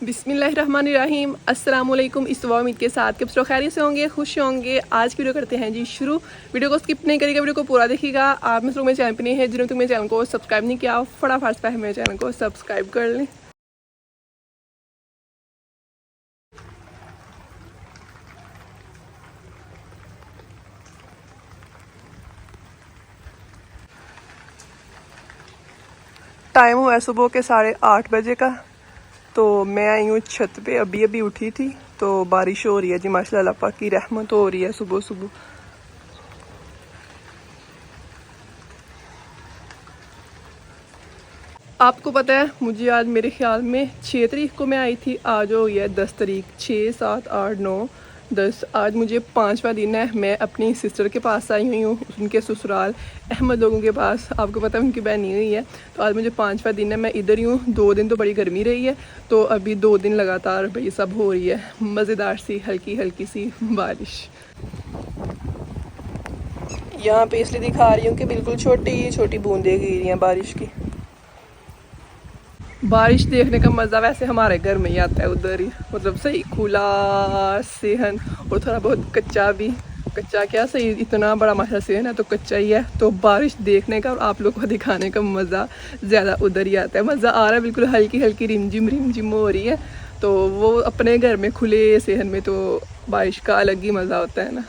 बिस्मिल्लाहिर्रहमानिर्रहीम अस्सलाम वालेकुम। इस दुआ उम्मीद के साथ कि सब खैरियत से होंगे, खुश होंगे। आज की वीडियो करते हैं जी शुरू। वीडियो को स्किप नहीं करिएगा, वीडियो को पूरा देखिएगा। आप में लोग मेरे चैनल पर नहीं है, जिन्होंने तुम मेरे चैनल को सब्सक्राइब नहीं किया, फटाफट से मेरे चैनल को सब्सक्राइब कर लें। टाइम हुआ है सुबह के 8:30 बजे का। तो मैं आई हूँ छत पे, अभी अभी उठी थी। तो बारिश हो रही है जी, माशाल्लाह अल्लाह पाक की रहमत हो रही है सुबह सुबह। आपको पता है मुझे आज मेरे ख्याल में 6 तारीख को मैं आई थी, आज हो गई है 10 तारीख। 6, 7, 8, 9, 10, आज मुझे 5वां दिन है। मैं अपनी सिस्टर के पास आई हुई हूँ, उनके ससुराल अहमद लोगों के पास। आपको पता है उनकी बहन नहीं हुई है। तो आज मुझे 5वां दिन है, मैं इधर ही हूँ। 2 दिन तो बड़ी गर्मी रही है, तो अभी 2 दिन लगातार भाई सब हो रही है मज़ेदार सी हल्की हल्की सी बारिश। यहाँ पे इसलिए दिखा रही हूँ कि बिल्कुल छोटी छोटी बूंदें गिर रही हैं बारिश की। बारिश देखने का मज़ा वैसे हमारे घर में ही आता है, उधर ही मतलब सही खुला सेहन और थोड़ा बहुत कच्चा भी। कच्चा क्या सही, इतना बड़ा माशा सेहन है तो कच्चा ही है। तो बारिश देखने का और आप लोगों को दिखाने का मज़ा ज़्यादा उधर ही आता है। मज़ा आ रहा है, बिल्कुल हल्की हल्की रिमझिम हो रही है। तो वो अपने घर में खुले सेहन में तो बारिश का अलग ही मज़ा होता है ना।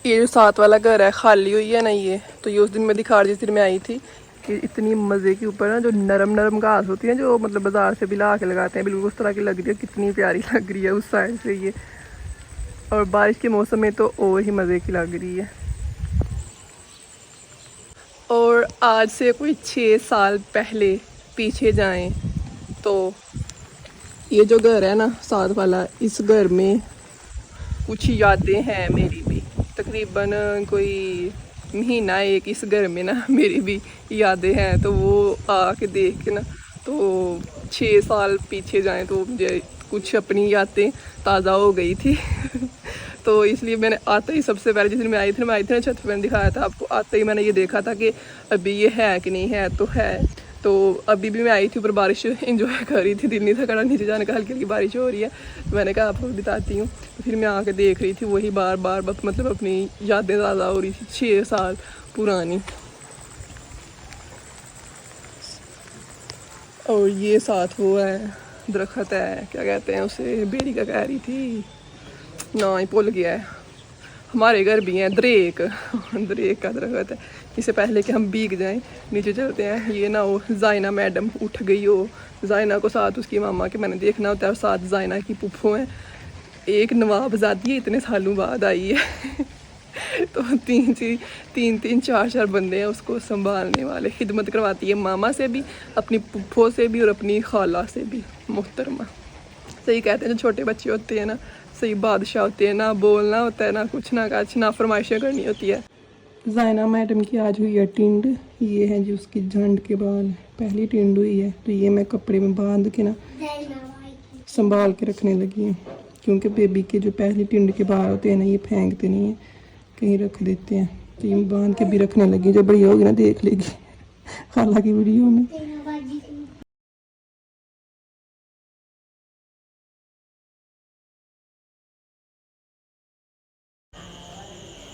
ये जो 7 वाला घर है खाली हुई है ना, ये तो ये उस दिन मैं दिखा रही थी, मैं आई थी कि इतनी मज़े के ऊपर ना जो नरम नरम घास होती है, जो मतलब बाज़ार से भी ला के लगाते हैं, बिल्कुल उस तरह की लग रही है। कितनी प्यारी लग रही है उस साइड से ये। और बारिश के मौसम में तो और ही मज़े की लग रही है। और आज से कोई 6 साल पहले पीछे जाएं तो ये जो घर है ना 7 वाला, इस घर में कुछ यादें हैं मेरी भी। तकरीबन कोई महीना एक इस घर में ना मेरी भी यादें हैं। तो वो आके देख के ना, तो 6 साल पीछे जाएं तो मुझे कुछ अपनी यादें ताज़ा हो गई थी। तो इसलिए मैंने आते ही सबसे पहले जिस दिन मैं आई थी ना छत पे, मैंने दिखाया था आपको। आते ही मैंने ये देखा था कि अभी ये है कि नहीं है। तो है। तो अभी भी मैं आई थी ऊपर, बारिश इंजॉय कर रही थी, दिल नहीं था करना नीचे जाने का, हल्की हल्की बारिश हो रही है। तो मैंने कहा आपको बताती हूँ। तो फिर मैं आके देख रही थी, वही बार बार मतलब अपनी यादें ज़्यादा हो रही थी 6 साल पुरानी। और ये साथ वो है दरख्त है, क्या कहते हैं उसे, बेरी का कह रही थी ना, ही भूल गया है। हमारे घर भी है दरेक का दरख्त है। इससे पहले कि हम भीग जाएं नीचे चलते हैं। ये ना वो जाइना मैडम उठ गई हो, जाइना को साथ उसकी मामा के मैंने देखना होता है, और साथ जाइना की पुप्पो हैं। एक नवाबजादी है, इतने सालों बाद आई है। तो तीन चार बंदे हैं उसको संभालने वाले। खिदमत करवाती है मामा से भी, अपनी पुप्पो से भी और अपनी खाला से भी। मोहतरमा सही कहते हैं, जो छोटे बच्चे होते हैं ना सही बादशाह होते हैं, ना बोलना होता है ना कुछ ना कुछ, ना फरमाइशें करनी होती है। जाइना मैडम की आज हुई है टिंड। ये है जी उसकी झंड के बाल, पहली टिंड हुई है। तो ये मैं कपड़े में बांध के ना संभाल के रखने लगी हूँ, क्योंकि बेबी के जो पहली टिंड के बाल होते हैं ना, ये फेंकते नहीं हैं, कहीं रख देते हैं। तो ये बांध के भी रखने लगी, जब बड़ी होगी ना देख लेगी खाला की वीडियो में।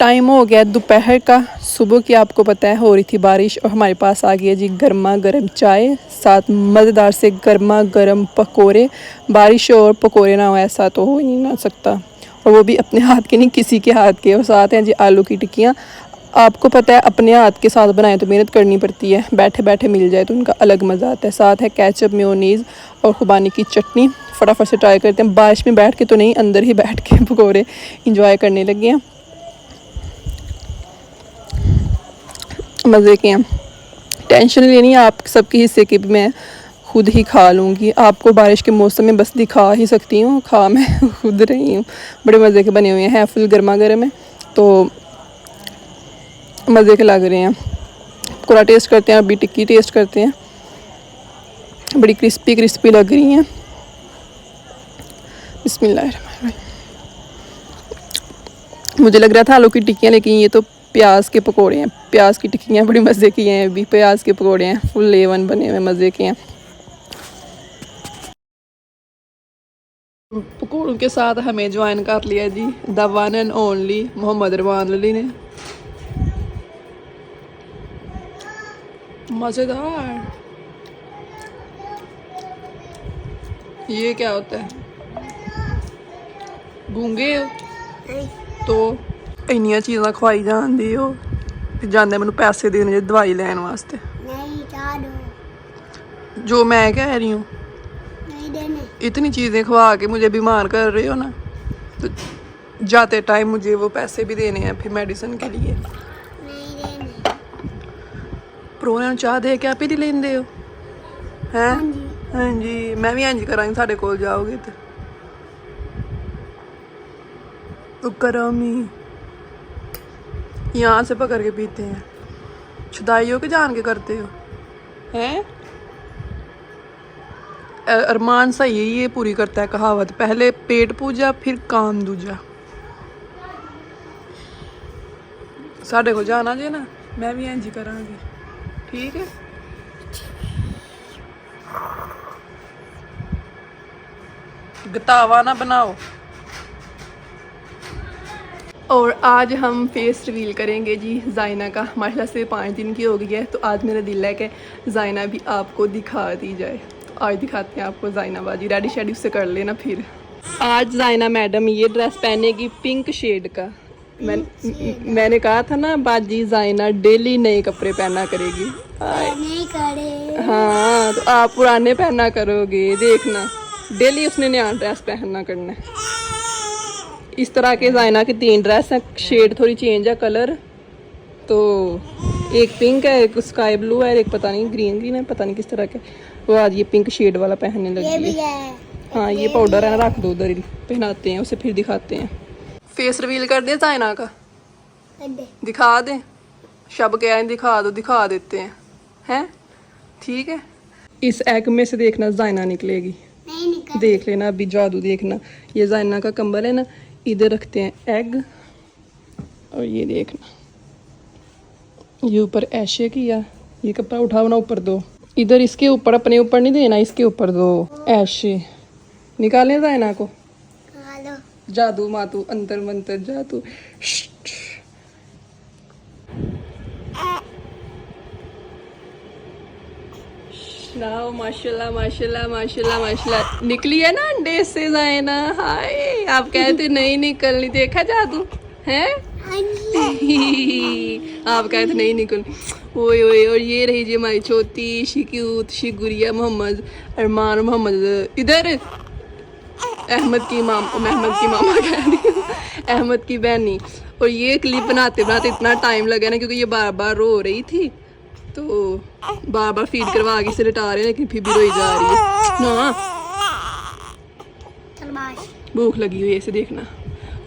टाइम हो गया दोपहर का। सुबह की आपको पता है हो रही थी बारिश, और हमारे पास आ गई है जी गर्मा गर्म चाय, साथ मज़ेदार से गर्मा गर्म पकोड़े। बारिश और पकोड़े ना हो ऐसा तो हो ही नहीं ना सकता, और वो भी अपने हाथ के नहीं, किसी के हाथ के। और साथ हैं जी आलू की टिक्कियाँ। आपको पता है अपने हाथ के साथ बनाए तो मेहनत करनी पड़ती है, बैठे बैठे मिल जाए तो उनका अलग मज़ा आता है। साथ है केचप, मेयोनीज़ और खुबानी की चटनी। फटाफट से ट्राई करते हैं। बारिश में बैठ के तो नहीं, अंदर ही बैठ के पकौड़े इंजॉय करने लगे हैं। मज़े के हैं, टेंशन लेनी है आप सबके हिस्से की भी मैं खुद ही खा लूँगी। आपको बारिश के मौसम में बस दिखा ही सकती हूँ, खा मैं खुद रही हूँ। बड़े मज़े के बने हुए हैं, फुल गर्मा गर्म है, तो मज़े के लग रहे हैं। पूरा टेस्ट करते हैं, अभी टिक्की टेस्ट करते हैं। बड़ी क्रिस्पी क्रिस्पी लग रही हैं। बिस्मिल्लाह। मुझे लग रहा था आलू की टिक्कियाँ, लेकिन ये तो प्याज के पकोड़े हैं। प्याज की टिक्कियाँ बड़ी मज़े की हैं। अभी प्याज के पकोड़े हैं, फुल A1 बने हुए मज़े के हैं। पकोड़ों के साथ हमें ज्वाइन कर लिया जी the one and only Mohammad Armaan Ali ने। मज़ेदार। ये क्या होता है? गूंगे हो तो इन्नियां चीज़ां खवाई जाती हो, जाने मैनू पैसे देने जे दवाई लैन वास्ते। जो मैं कह रही हूँ, इतनी चीज़ें खवा के मुझे बीमार कर रहे हो ना, तो जाते टाइम मुझे वो पैसे भी देने हैं फिर मेडिसिन के लिए। प्रोने चाह दे के आप ही लेंदे हो हैं? हाँ जी, मैं भी इंज करांगी साढ़े कोल जाओगे तो करामी यहाँ से पकड़ के पीते हैं। छुदाई हो के जान के करते हो हैं? अरमान सही है, ये पूरी करता है कहावत, पहले पेट पूजा फिर काम दूजा। साढ़े को जाना जे ना, मैं भी इंज करांगी, ठीक है? गतावा ना बनाओ। और आज हम फेस रिवील करेंगे जी ज़ाइना का। माशाल्लाह से 5 दिन की हो गई है, तो आज मेरा दिल है कि ज़ाइना भी आपको दिखा दी जाए। तो आज दिखाते हैं आपको ज़ाइना बाजी। रेडी शेडी उससे कर लेना। फिर आज ज़ाइना मैडम ये ड्रेस पहनेगी पिंक शेड का। मैंने कहा था ना बाजी ज़ाइना डेली नए कपड़े पहना करेगी। हाँ, तो आप पुराने पहना करोगे, देखना डेली उसने नया ड्रेस पहनना करना है। इस तरह के ज़ाइना की 3 ड्रेस हैं, शेड थोड़ी चेंज है कलर। तो एक पिंक है, एक स्काई ब्लू है, एक पता नहीं ग्रीन है, पता नहीं किस तरह का। वो आज ये पिंक शेड वाला पहनने लगी है। हाँ, ये पाउडर है ना, रख दो उधर ही, पहनाते हैं उसे फिर दिखाते हैं। फेस रिवील कर दें ज़ाइना का, दिखा दें। शब क्या है, दिखा देते हैं ठीक है। इस एग में से देखना ज़ाइना निकलेगी, देख लेना अभी जादू देखना। ये ज़ाइना का कंबल है ना, इधर रखते हैं एग, और ये देखना ये ऊपर ऐसे किया, ये कपड़ा उठाओ ना ऊपर दो, इधर इसके ऊपर, अपने ऊपर नहीं देना, इसके ऊपर दो ऐसे। निकालें ज़ाइना को, जादू मातू अंतर मंतर जादू। नाओ माशाल्लाह माशाल्लाह माशाल्लाह माशाल्लाह। निकली है ना अंडे से ज़ाइना। हाय, आप कहते नहीं निकलनी, देखा जादू है। आप कहते नहीं निकल। ओए ओए, और ये रही जी हमारी छोटी शी क्यूट शी गुड़िया मोहम्मद अरमान मोहम्मद। इधर अहमद की मामा कह रही हूँ, अहमद की बहनी। और ये क्लिप बनाते बनाते इतना टाइम लगा ना, क्योंकि ये बार बार रो रही थी, तो बार बार फीड करवा के इसे लिटा रहे हैं, लेकिन फिर भी रोई जा रही है ना। भूख लगी हुई है, इसे देखना।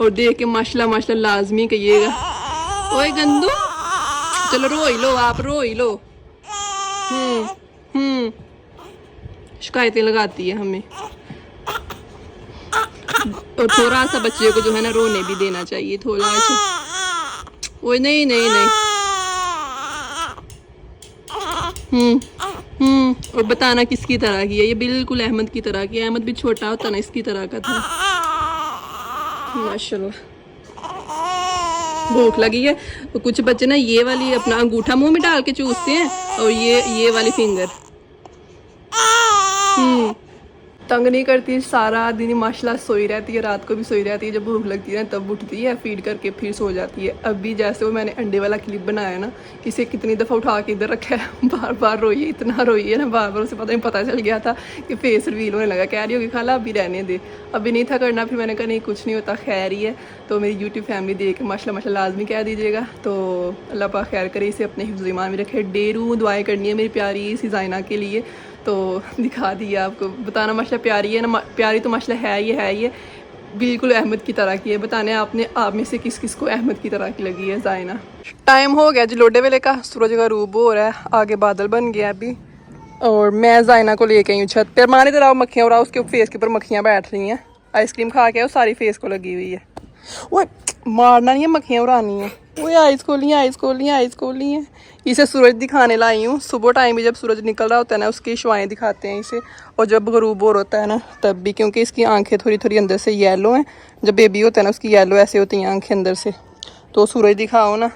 और देख के माशाल्लाह माशाल्लाह लाजमी कहिएगा। ओए गंदू, चलो रो ही लो, आप रो ही लो। शिकायतें लगाती है हमें। और थोड़ा सा बच्चे को जो है ना रोने भी देना चाहिए थोड़ा। ओए नहीं नहीं नहीं। और बताना किसकी तरह की है। ये बिल्कुल अहमद की तरह की है। अहमद भी छोटा होता ना, इसकी तरह का था। माशाल्लाह। भूख लगी है। तो कुछ बच्चे ना ये वाली अपना अंगूठा मुंह में डाल के चूसते हैं, और ये वाली फिंगर। तंग नहीं करती, सारा दिन माशाल्लाह सोई रहती है, रात को भी सोई रहती है। जब भूख लगती है तब उठती है, फीड करके फिर सो जाती है। अभी जैसे वो मैंने अंडे वाला क्लिप बनाया ना, इसे कितनी दफ़ा उठा के इधर रखा है, बार बार रोई है, इतना रोई है ना, बार बार उसे पता चल गया था कि फेस रिवील होने लगा। कह रही होगी खाला अभी रहने दे, अभी नहीं था करना। फिर मैंने कहा नहीं कुछ नहीं होता, खैर ही है। तो मेरी यूट्यूब फैमिली देख के माशाल्लाह माशाल्लाह लाजमी कह दीजिएगा। तो अल्लाह पाक खैर करे, इसे अपने हिफ्ज़ ईमान में रखे। डेरू दुआएं करनी है मेरी प्यारी सी ज़ाइना के लिए। तो दिखा दिया आपको, बताना माशाल्लाह प्यारी है ना, प्यारी तो माशाल्लाह है ही है, बिल्कुल अहमद की तरह की है। बताने आपने आप में से किस किस को अहमद की तरह की लगी है ज़ाइना। टाइम हो गया जी लोडे वेले का, सूरज का रूप हो रहा है, आगे बादल बन गया अभी। और मैं जायना को लेके आई हूँ छत पर। माने तो मक्खियाँ उड़ा, उसके फेस के ऊपर मक्खियाँ बैठ रही हैं। आइसक्रीम खा के वो सारी फेस को लगी हुई है। वो मारना नहीं है, मक्खियाँ उड़ानी है। वो आइस खोली, आइस खोली, आइस खोली हैं। इसे सूरज दिखाने लाई हूँ। सुबह टाइम भी जब सूरज निकल रहा होता है ना, उसकी शुआएँ दिखाते हैं इसे। और जब गरूब और होता है ना तब भी, क्योंकि इसकी आंखें थोड़ी थोड़ी अंदर से येलो हैं। जब बेबी होता है ना उसकी येलो ऐसे होती हैं आंखें अंदर से। तो सूरज दिखाओ ना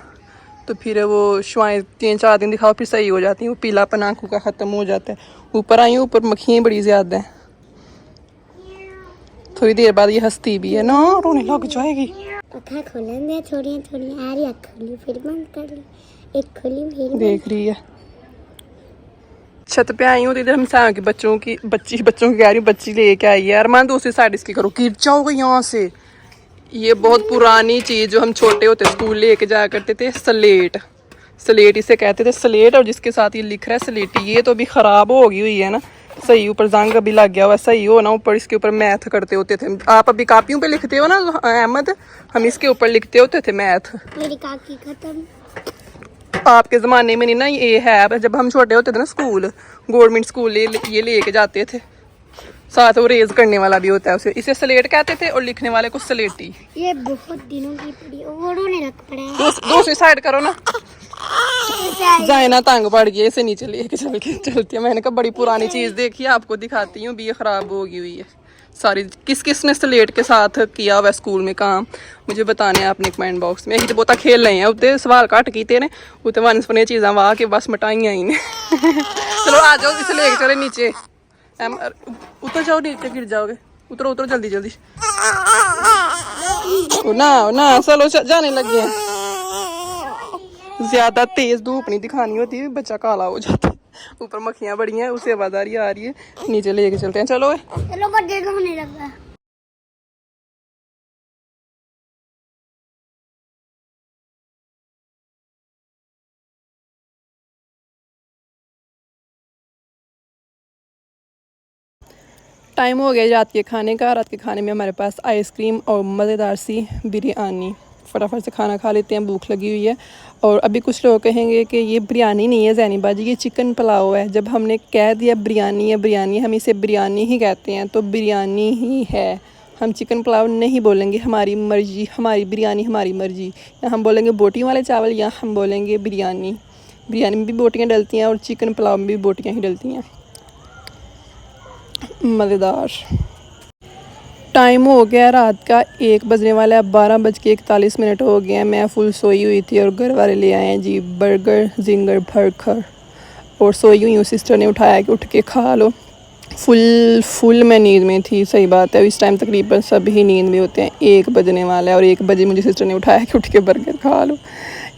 तो फिर वो शुआएँ 3-4 दिन दिखाओ फिर सही हो जाती हैं। वो पीलापन आँखों का ख़त्म हो जाता है। ऊपर आई हूँ, ऊपर मक्खियाँ बड़ी ज़्यादा हैं। थोड़ी देर बाद ये हंसती भी है ना, रोने लग जाएगी। आँखें खोलन दे, थोड़ी थोड़ी आ रही, आँख खोली फिर बंद कर ली, एक खोली फिर देख रही है। छत पे आई हूँ तो इधर हम के बच्चों की कह रही हूँ, बच्ची लेके आई है। अरमान दूसरी साइड इसकी करो, गिर जाओगे यहाँ से। ये बहुत पुरानी चीज़ जो हम छोटे होते स्कूल लेके जाया करते थे, स्लेट। स्लेट इसे कहते थे, स्लेट। और जिसके साथ ये लिख रहा है स्लेटी, ये तो अभी ख़राब हो गई हुई है ना। सही ऊपर जंग अभी लग गया हुआ, सही हो ना। ऊपर इसके ऊपर मैथ करते होते थे। आप अभी कापियों पे लिखते हो ना अहमद, हम इसके ऊपर लिखते होते थे मैथ। मेरी काकी खत्म। आपके ज़माने में नहीं ना ये है। जब हम छोटे होते थे ना स्कूल, गवर्नमेंट स्कूल ये लेके जाते थे। साथ वो रेज करने वाला भी होता है उसे, इसे स्लेट कहते थे। और लिखने वाले को स्लेटी। ये बहुत दिनों की पड़ी, वो रोने लग पड़ा है। दूसरी साइड करो ना। जायना तंग पड़ गई, इसे नीचे लेके चलती है। मैंने कहा बड़ी पुरानी चीज़ देखी, आपको दिखाती हूँ। भी ये ख़राब होगी हुई है सारी। किस ने स्लेट के साथ किया हुआ स्कूल में काम, मुझे बताने हैं अपने कमेंट बॉक्स में। ही तो बहुत खेल रहे हैं उत्ते, सवाल घट कीते ने उत्ते वन चीज़ा वाह के बस मटाइया ही ने। चलो आ जाओ, इसे लेके चले नीचे। उतर जाओ, नीचे गिर जाओगे। उतरो उतरो जल्दी जल्दी। ना चलो जाने लगे हैं। ज्यादा तेज धूप नहीं दिखानी होती, बच्चा काला हो जाता है। ऊपर मक्खियां बड़ी हैं, उसे आवाज़ आ रही है। नीचे लेके चलते हैं, चलो। चलो बर्थडे होने लगा। टाइम हो गया रात के खाने का। रात के खाने में हमारे पास आइसक्रीम और मज़ेदार सी बिरयानी। फटाफट से खाना खा लेते हैं, भूख लगी हुई है। और अभी कुछ लोग कहेंगे कि ये बिरयानी नहीं है ज़ैनी बाजी, ये चिकन पुलाव है। जब हमने कह दिया बिरयानी है, बिरयानी, हम इसे बिरयानी ही कहते हैं, तो बिरयानी ही है। हम चिकन पुलाव नहीं बोलेंगे, हमारी मर्ज़ी, हमारी बिरयानी हमारी मर्ज़ी। या हम बोलेंगे बोटियों वाले चावल, या हम बोलेंगे बिरयानी। बिरयानी में भी बोटियाँ डलती हैं और चिकन पुलाव में भी बोटियाँ ही डलती हैं। मज़ेदार। टाइम हो गया रात का 1 बजने वाला है। 12:41 हो गए हैं। मैं फुल सोई हुई थी और घर वाले ले आए हैं जी बर्गर, जिंगर, बर्गर। और सोई हुई हूँ, सिस्टर ने उठाया कि उठ के खा लो। फुल मैं नींद में थी। सही बात है, इस टाइम तकरीबन सभी नींद में होते हैं। 1 बजने वाला है और 1 बजे मुझे सिस्टर ने उठाया कि उठ के बर्गर खा लो।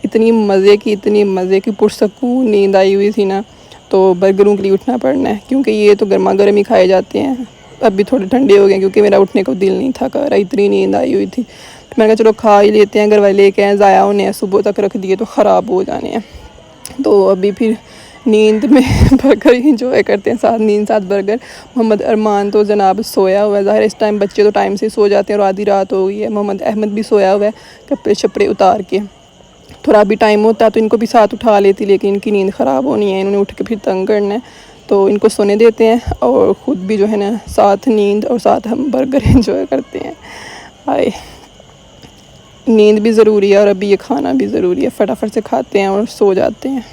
इतनी मज़े की पुरसकून नींद आई हुई थी ना। तो बर्गरों के लिए उठना पड़ना है, क्योंकि ये तो गर्मा गर्म ही खाए जाते हैं। अभी थोड़े ठंडे हो गए, क्योंकि मेरा उठने को दिल नहीं था कर रहा, इतनी नींद आई हुई थी। तो मैंने कहा चलो खा ही लेते हैं। घर वाले लेके आए, ज़ाया होने हैं, सुबह तक रख दिए तो ख़राब हो जाने हैं। तो अभी फिर नींद में बर्गर इंजॉय करते हैं, साथ नींद साथ बर्गर। मोहम्मद अरमान तो जनाब सोया हुआ है। ज़ाहिर इस टाइम बच्चे तो टाइम से सो जाते हैं और आधी रात हो गई है। मोहम्मद अहमद भी सोया हुआ है, कपड़े शपड़े उतार के। थोड़ा भी टाइम होता तो इनको भी साथ उठा लेती, लेकिन इनकी नींद ख़राब होनी है, इन्होंने उठ के फिर तंग करना है। तो इनको सोने देते हैं और ख़ुद भी जो है ना साथ नींद और साथ हम बर्गर एंजॉय करते हैं। आए, नींद भी ज़रूरी है और अभी ये खाना भी ज़रूरी है। फटाफट से खाते हैं और सो जाते हैं।